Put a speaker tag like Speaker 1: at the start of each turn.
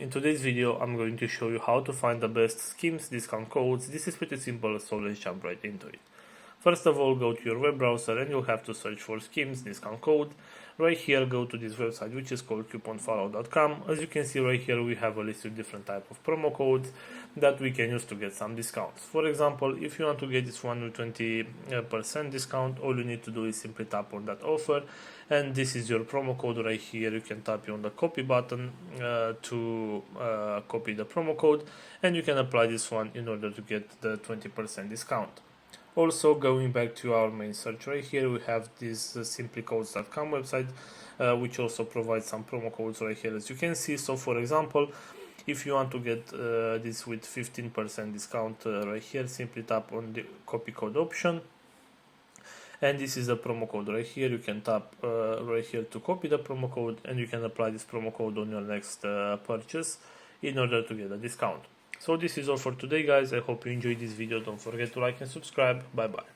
Speaker 1: In today's video, I'm going to show you how to find the best Skims discount codes. This is pretty simple, so let's jump right into it. First of all, go to your web browser and you'll have to search for Skims discount code. Right here, go to this website which is called couponfollow.com. As you can see right here, we have a list of different type of promo codes that we can use to get some discounts. For example, if you want to get this one with 20% discount, all you need to do is simply tap on that offer, and this is your promo code right here. You can tap on the copy button to copy the promo code, and you can apply this one in order to get the 20% discount. Also, going back to our main search right here, we have this simplycodes.com website, which also provides some promo codes right here, as you can see. So for example, if you want to get this with 15% discount right here, simply tap on the copy code option, and this is the promo code right here. You can tap right here to copy the promo code, and you can apply this promo code on your next purchase in order to get a discount. So this is all for today, guys. I hope you enjoyed this video. Don't forget to like and subscribe. Bye bye.